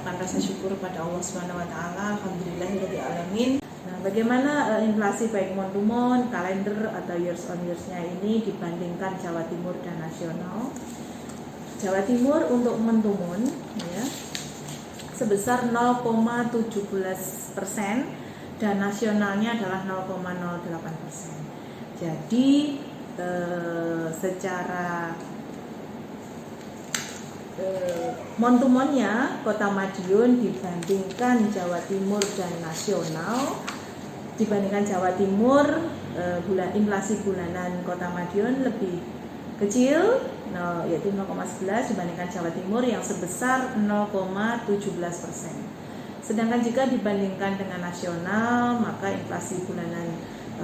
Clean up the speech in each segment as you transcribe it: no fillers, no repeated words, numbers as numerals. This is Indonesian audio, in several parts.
mengucapkan rasa syukur pada Allah Subhanahu wa taala. Alhamdulillahirabbil alamin. Nah, bagaimana inflasi baik month to month, kalender atau years on years-nya ini dibandingkan Jawa Timur dan nasional? Jawa Timur untuk month to month ya, sebesar 0,17% dan nasionalnya adalah 0,08%. Jadi secara month to month-nya Kota Madiun dibandingkan Jawa Timur dan nasional, dibandingkan Jawa Timur inflasi bulanan Kota Madiun lebih kecil, yaitu 0,11 dibandingkan Jawa Timur yang sebesar 0,17%. Sedangkan jika dibandingkan dengan nasional, maka inflasi bulanan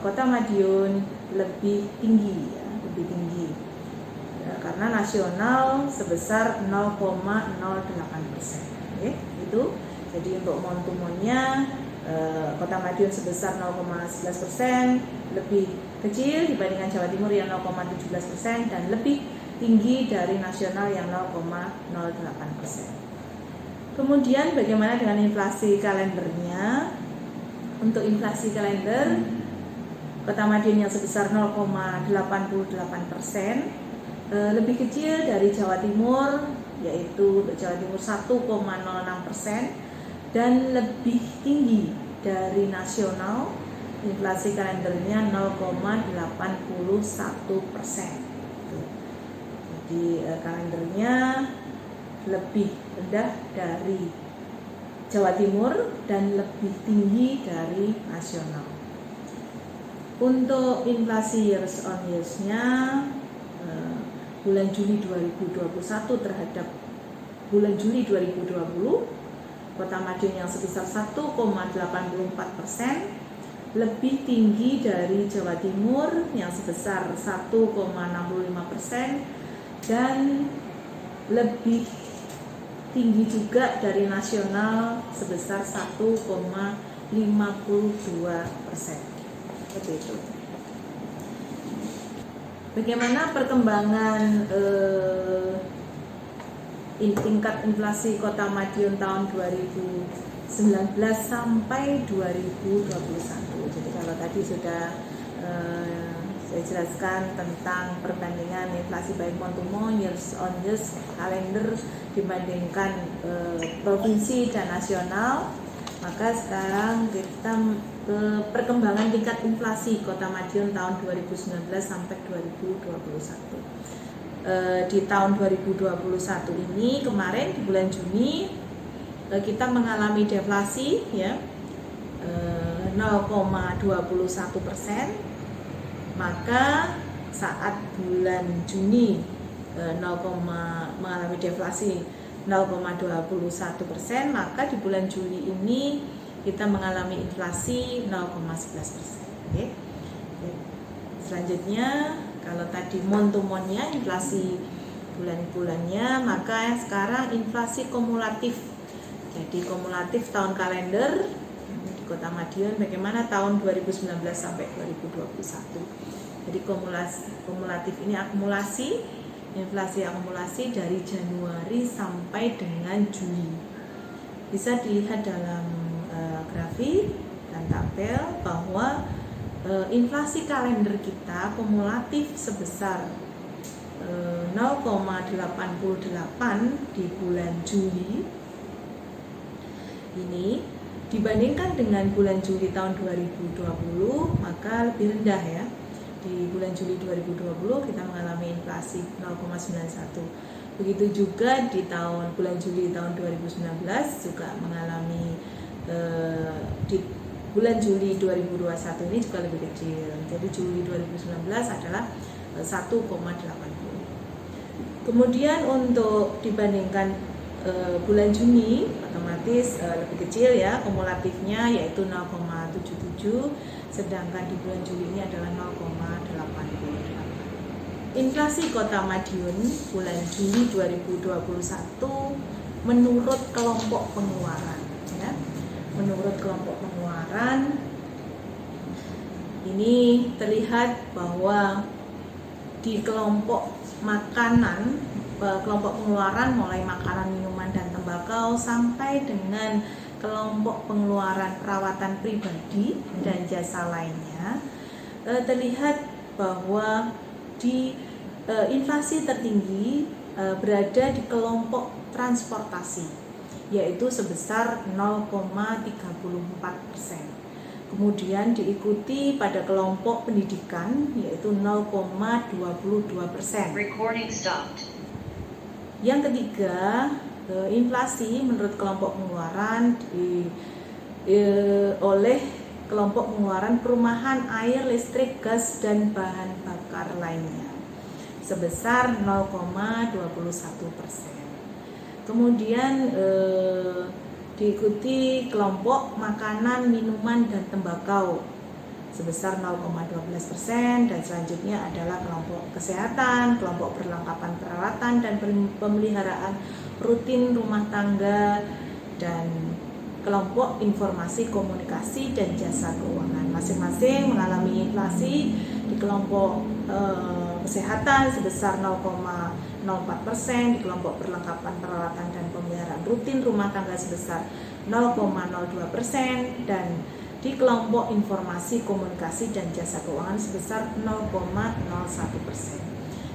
Kota Madiun lebih tinggi ya, lebih tinggi. Karena nasional sebesar 0,08%. Oke, itu. Jadi untuk month to month-nya Kota Madiun sebesar 0,11%, lebih kecil dibandingkan Jawa Timur yang 0,17% dan lebih tinggi dari nasional yang 0,08%. Kemudian bagaimana dengan inflasi kalendernya? Untuk inflasi kalender Kota Madiun yang sebesar 0,88%, lebih kecil dari Jawa Timur, yaitu untuk Jawa Timur 1,06%, dan lebih tinggi dari nasional, inflasi kalendernya 0,81%. Jadi kalendernya lebih rendah dari Jawa Timur dan lebih tinggi dari nasional. Untuk inflasi years on years-nya, bulan Juli 2021 terhadap bulan Juli 2020, Kota Madiun yang sebesar 1,84% lebih tinggi dari Jawa Timur yang sebesar 1,65% dan lebih tinggi juga dari nasional sebesar 1,52%. Seperti itu. Bagaimana perkembangan tingkat inflasi Kota Madiun tahun 2019 sampai 2021. Jadi kalau tadi sudah saya jelaskan tentang perbandingan inflasi baik month to month, years on years, kalender dibandingkan provinsi dan nasional, maka sekarang kita ke perkembangan tingkat inflasi Kota Madiun tahun 2019 sampai 2021. Di tahun 2021 ini kemarin di bulan Juni kita mengalami deflasi ya 0,21%, maka saat bulan Juni mengalami deflasi 0,21%, maka di bulan Juli ini kita mengalami inflasi 0,11%. Oke. Selanjutnya kalau tadi month to month-nya inflasi bulan-bulannya, maka sekarang inflasi kumulatif. Jadi kumulatif tahun kalender di Kota Madiun bagaimana tahun 2019 sampai 2021. Jadi kumulatif ini akumulasi, inflasi akumulasi dari Januari sampai dengan Juli. Bisa dilihat dalam grafik dan tabel bahwa inflasi kalender kita kumulatif sebesar 0,88 di bulan Juli ini dibandingkan dengan bulan Juli tahun 2020, maka lebih rendah ya. Di bulan Juli 2020 kita mengalami inflasi 0,91. Begitu juga di bulan Juli tahun 2019 juga mengalami di bulan Juli 2021 ini juga lebih kecil. Jadi Juli 2019 adalah 1,80. Kemudian untuk dibandingkan bulan Juni otomatis lebih kecil ya kumulatifnya, yaitu 0,77, sedangkan di bulan Juli ini adalah 0,88. Inflasi Kota Madiun bulan Juli 2021 menurut kelompok pengeluaran ya. Menurut kelompok pengeluaran ini terlihat bahwa di kelompok makanan, kelompok pengeluaran mulai makanan, minuman dan tembakau sampai dengan kelompok pengeluaran perawatan pribadi dan jasa lainnya, terlihat bahwa di inflasi tertinggi berada di kelompok transportasi, yaitu sebesar 0,34%. Kemudian diikuti pada kelompok pendidikan, yaitu 0,22%. Yang ketiga, inflasi menurut kelompok pengeluaran oleh kelompok pengeluaran perumahan, air, listrik, gas, dan bahan bakar lainnya sebesar 0,21%. Kemudian diikuti kelompok makanan, minuman, dan tembakau sebesar 0,12%, dan selanjutnya adalah kelompok kesehatan, kelompok perlengkapan peralatan dan pemeliharaan rutin rumah tangga, dan kelompok informasi komunikasi dan jasa keuangan. Masing-masing mengalami inflasi. Di kelompok kesehatan sebesar 0,04%, di kelompok perlengkapan peralatan dan pemeliharaan rutin rumah tangga sebesar 0,02%, dan di kelompok informasi komunikasi dan jasa keuangan sebesar 0,01%.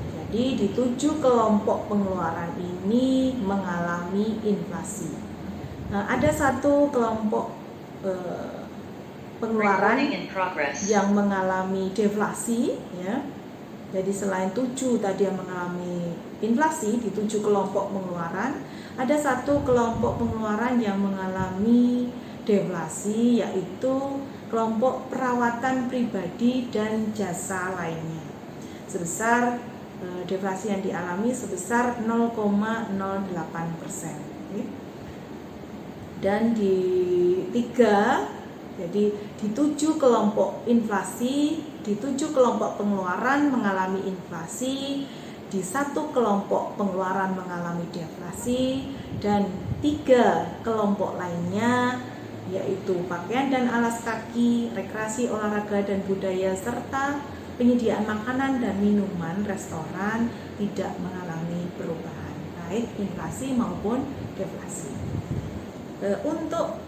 Jadi di 7 kelompok pengeluaran ini mengalami inflasi. Nah, ada satu kelompok pengeluaran yang mengalami deflasi, ya. Jadi selain 7 tadi yang mengalami inflasi di 7 kelompok pengeluaran, ada satu kelompok pengeluaran yang mengalami deflasi, yaitu kelompok perawatan pribadi dan jasa lainnya. Sebesar deflasi yang dialami sebesar 0,08%. Dan di 3, jadi di 7 kelompok inflasi, di 7 kelompok pengeluaran mengalami inflasi, di 1 kelompok pengeluaran mengalami deflasi, dan 3 kelompok lainnya, yaitu pakaian dan alas kaki, rekreasi, olahraga dan budaya, serta penyediaan makanan dan minuman, restoran, tidak mengalami perubahan, baik inflasi maupun deflasi. Untuk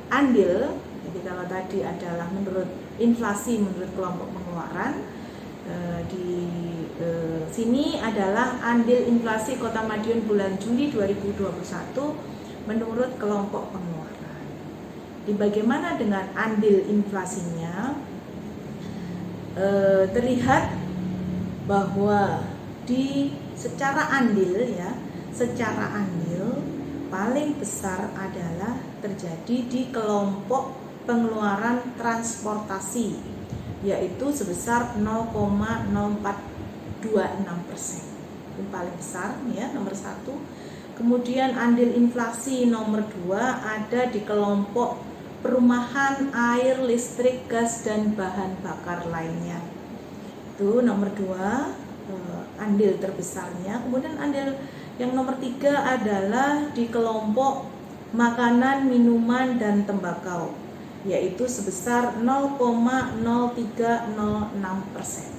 andil, jadi kalau tadi adalah menurut inflasi menurut kelompok pengeluaran, di sini adalah andil inflasi Kota Madiun bulan Juli 2021 menurut kelompok pengeluaran. Di bagaimana dengan andil inflasinya? Terlihat bahwa secara andil, ya, secara andil paling besar adalah terjadi di kelompok pengeluaran transportasi, yaitu sebesar 0,0426%. Itu paling besar, ya, nomor 1. Kemudian andil inflasi nomor 2 ada di kelompok perumahan, air, listrik, gas, dan bahan bakar lainnya. Itu nomor 2, andil terbesarnya. Kemudian andil yang nomor 3 adalah di kelompok makanan, minuman, dan tembakau, yaitu sebesar 0,0306%.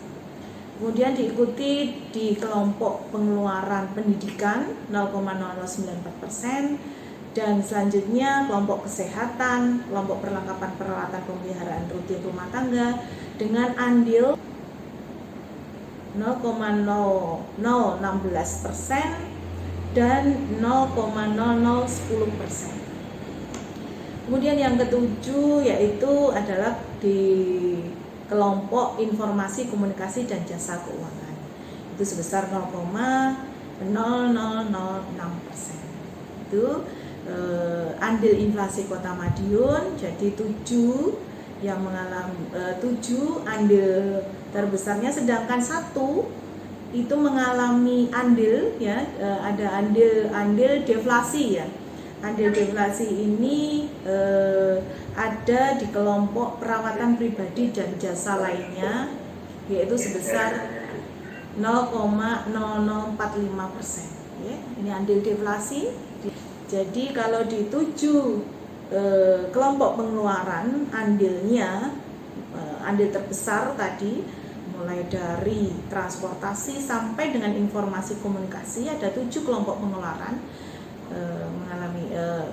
Kemudian diikuti di kelompok pengeluaran pendidikan 0,0094%, dan selanjutnya kelompok kesehatan, kelompok perlengkapan peralatan pemeliharaan rutin rumah tangga dengan andil 0,0016% dan 0,0010%. Kemudian yang ketujuh yaitu adalah di kelompok informasi komunikasi dan jasa keuangan, itu sebesar 0,0006%. Itu andil inflasi Kota Madiun. Jadi 7 yang mengalami 7 andil terbesarnya, sedangkan 1 itu mengalami andil, ya, ada andil deflasi, ya. Andil deflasi ini ada di kelompok perawatan pribadi dan jasa lainnya, yaitu sebesar 0,0045%. Ya, ini andil deflasi. Jadi kalau di 7 kelompok pengeluaran andilnya, andil terbesar tadi mulai dari transportasi sampai dengan informasi komunikasi, ada 7 kelompok pengeluaran.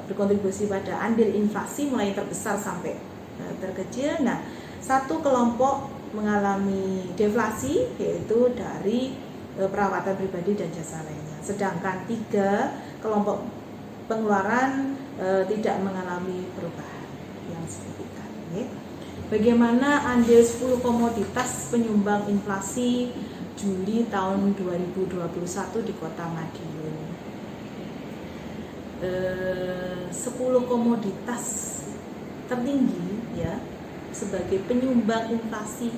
berkontribusi pada andil inflasi mulai terbesar sampai terkecil. Nah, satu kelompok mengalami deflasi yaitu dari perawatan pribadi dan jasa lainnya. Sedangkan 3 kelompok pengeluaran tidak mengalami perubahan yang signifikan. Bagaimana andil 10 komoditas penyumbang inflasi Juli tahun 2021 di Kota Madiun? 10 komoditas tertinggi ya sebagai penyumbang inflasi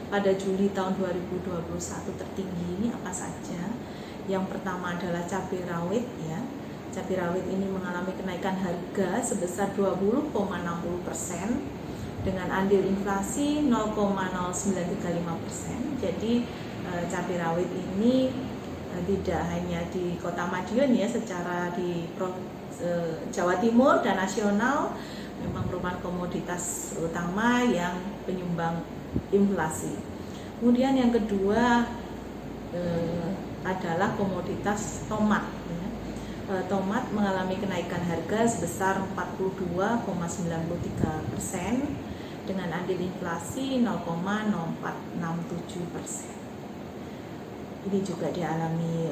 pada Juli tahun 2021 tertinggi ini apa saja? Yang pertama adalah cabai rawit ya. Cabai rawit ini mengalami kenaikan harga sebesar 20,60% dengan andil inflasi 0,0935%. Jadi cabai rawit ini tidak hanya di Kota Madiun ya, secara di Jawa Timur dan nasional memang merupakan komoditas utama yang penyumbang inflasi. Kemudian yang kedua adalah komoditas tomat ya. Tomat mengalami kenaikan harga sebesar 42,93% dengan andil inflasi 0,0467%. Ini juga dialami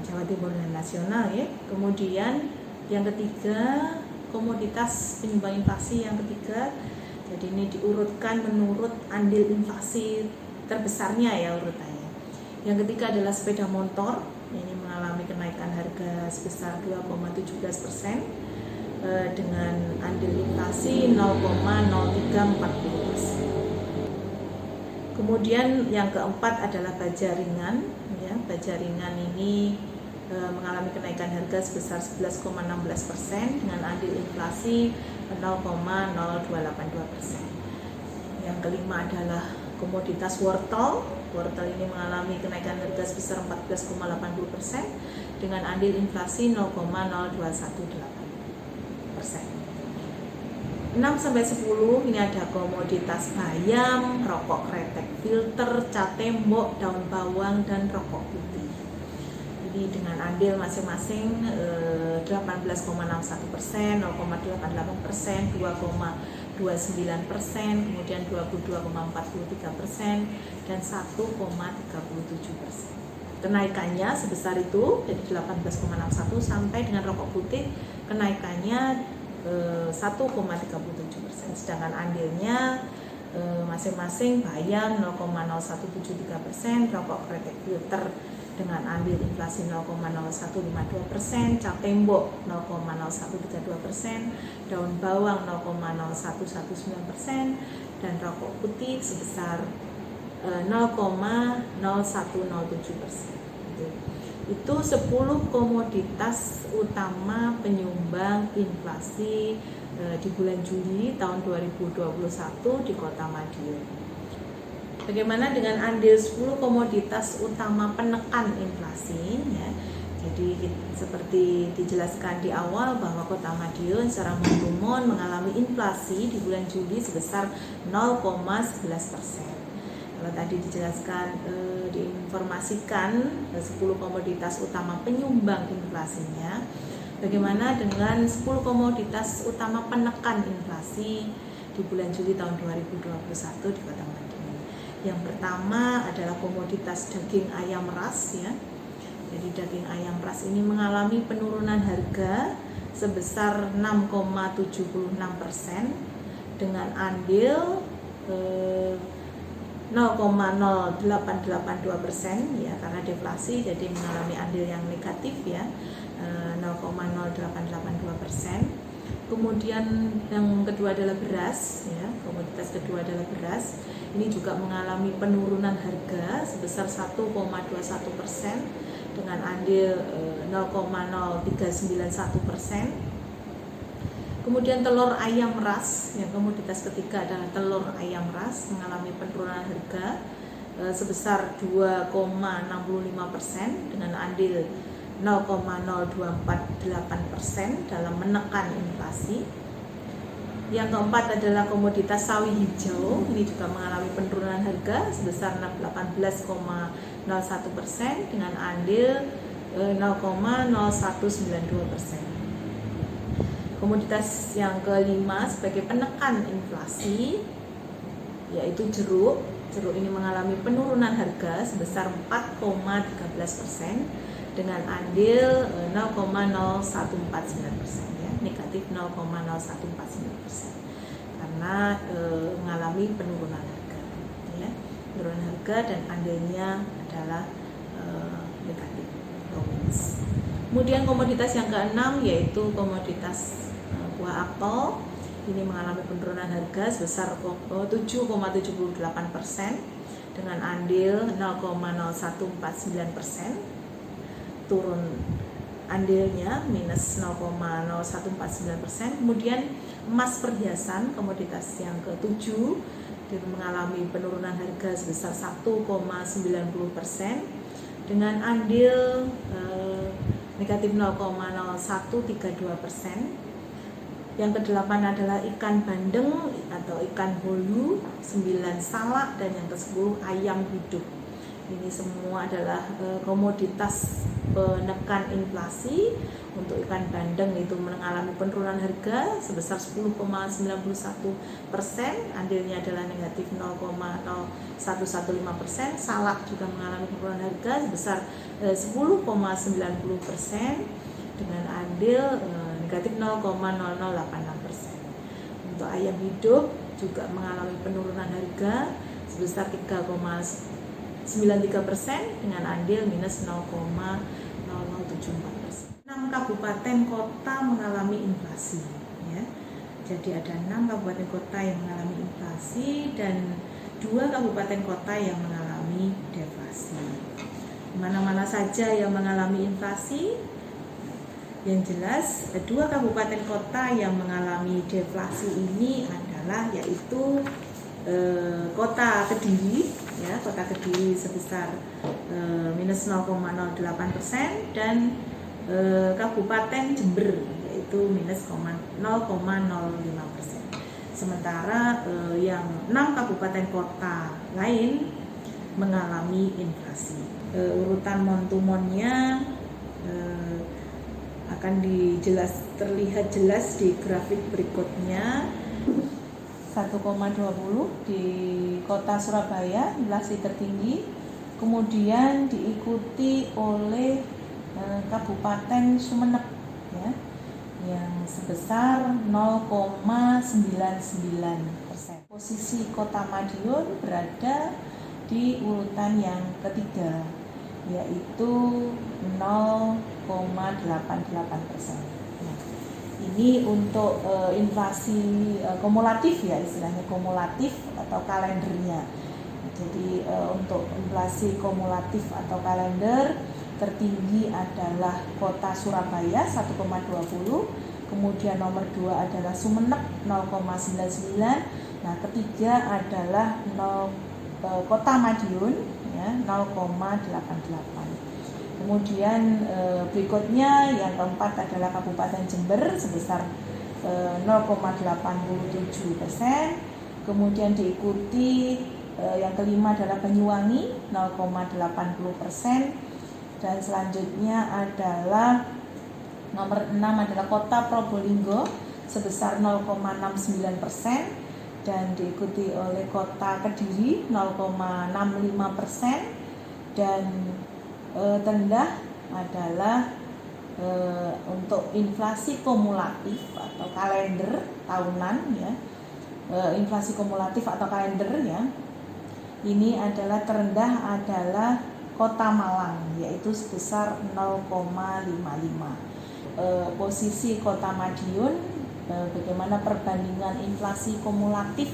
Jawa Timur dan nasional ya. Kemudian yang ketiga, komoditas penyumbang inflasi yang ketiga. Jadi ini diurutkan menurut andil inflasi terbesarnya ya urutannya. Yang ketiga adalah sepeda motor. Ini mengalami kenaikan harga sebesar 2,17% dengan andil inflasi 0,0340%. Kemudian yang keempat adalah baja ringan ya. Baja ringan ini mengalami kenaikan harga sebesar 11,16% dengan andil inflasi 0,0282%. Yang kelima adalah komoditas wortel. Wortel ini mengalami kenaikan harga sebesar 14,80% dengan andil inflasi 0,0218%. 6 sampai 10 ini ada komoditas bayam, rokok kretek filter, cat tembok, daun bawang dan rokok putih. Ini dengan andil masing-masing 18,61%, 0,88%, 2,29%, kemudian 22,43% dan 1,37%. Kenaikannya sebesar itu jadi 18,61 sampai dengan rokok putih kenaikannya 1,37%, sedangkan andilnya masing-masing bayam 0,0173%, rokok kretek filter dengan andil inflasi 0,0152%, cat tembok 0,0132%, daun bawang 0,0119% dan rokok putih sebesar 0,0107%. Itu 10 komoditas utama penyumbang inflasi di bulan Juli tahun 2021 di Kota Madiun. Bagaimana dengan andil 10 komoditas utama penekan inflasi ya? Jadi seperti dijelaskan di awal bahwa Kota Madiun secara umum mengalami inflasi di bulan Juli sebesar 0,11%. Kalau tadi dijelaskan diinformasikan 10 komoditas utama penyumbang inflasinya. Bagaimana dengan 10 komoditas utama penekan inflasi di bulan Juli tahun 2021 di Kota Madiun? Yang pertama adalah komoditas daging ayam ras ya. Jadi daging ayam ras ini mengalami penurunan harga sebesar 6,76% dengan andil 0,0882% ya, karena deflasi jadi mengalami andil yang negatif ya, 0,0882%. Kemudian yang kedua adalah beras ya, komoditas kedua adalah beras. Ini juga mengalami penurunan harga sebesar 1,21% dengan andil 0,0391%. Kemudian telur ayam ras, yang komoditas ketiga adalah telur ayam ras mengalami penurunan harga sebesar 2,65% dengan andil 0,0248% dalam menekan inflasi. Yang keempat adalah komoditas sawi hijau, ini juga mengalami penurunan harga sebesar 18,01% dengan andil 0,0192%. Komoditas yang kelima sebagai penekan inflasi yaitu jeruk. Jeruk ini mengalami penurunan harga sebesar 4,13% dengan andil 0,0149%, ya, negatif 0,0149%, karena mengalami penurunan harga, ya, penurunan harga dan andilnya adalah negatif. Kemudian komoditas yang keenam yaitu komoditas buah apel. Ini mengalami penurunan harga sebesar 7,78% dengan andil 0,0149%, turun andilnya minus 0,0149%. Kemudian emas perhiasan, komoditas yang ketujuh, mengalami penurunan harga sebesar 1,90% dengan andil negatif 0,0132%. Yang kedelapan adalah ikan bandeng atau ikan bolu, 9 salak, dan yang ke-10 ayam hidup. Ini semua adalah komoditas penekan inflasi. Untuk ikan bandeng itu mengalami penurunan harga sebesar 10,91%, andilnya adalah negatif 0,0115%. Salak juga mengalami penurunan harga sebesar 10,90% dengan andil negatif 0,0086%. Untuk ayam hidup juga mengalami penurunan harga sebesar 3,93% dengan andil minus 0,0074%. 6 kabupaten kota mengalami inflasi, ya. Jadi ada 6 kabupaten kota yang mengalami inflasi dan 2 kabupaten kota yang mengalami deflasi. Mana-mana saja yang mengalami inflasi? Yang jelas, 2 kabupaten kota yang mengalami deflasi ini adalah yaitu Kota Kediri, ya, Kota Kediri sebesar minus 0,08% dan Kabupaten Jember yaitu minus 0,05%. Sementara yang 6 kabupaten kota lain mengalami inflasi. Urutan montumonnya akan terlihat jelas di grafik berikutnya. 1,20 di kota Surabaya, inflasi tertinggi, kemudian diikuti oleh Kabupaten Sumeneb, ya, yang sebesar 0,99%. Posisi Kota Madiun berada di urutan yang ketiga, yaitu 0,88%. Ini untuk inflasi kumulatif, ya, istilahnya kumulatif atau kalendernya. Jadi untuk inflasi kumulatif atau kalender tertinggi adalah Kota Surabaya 1,20, kemudian nomor 2 adalah Sumeneb 0,99. Nah, ketiga adalah Kota Madiun, ya, 0,88. Kemudian berikutnya yang keempat adalah Kabupaten Jember sebesar 0,87%. Kemudian diikuti yang kelima adalah Banyuwangi 0,80%. Dan selanjutnya adalah nomor 6 adalah Kota Probolinggo sebesar 0,69%. Dan diikuti oleh Kota Kediri 0,65%. Dan terendah adalah untuk inflasi kumulatif atau kalender tahunan, ya, inflasi kumulatif atau kalender, ya, ini adalah terendah adalah Kota Malang yaitu sebesar 0,55. Posisi Kota Madiun, bagaimana perbandingan inflasi kumulatif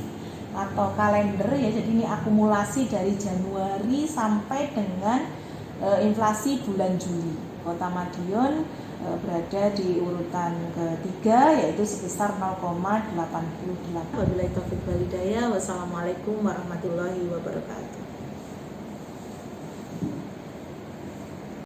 atau kalender, ya, jadi ini akumulasi dari Januari sampai dengan inflasi bulan Juli. Kota Madiun berada di urutan ketiga yaitu sebesar 0,88. Wabillahi taufiq wal hidayah. Wassalamualaikum warahmatullahi wabarakatuh.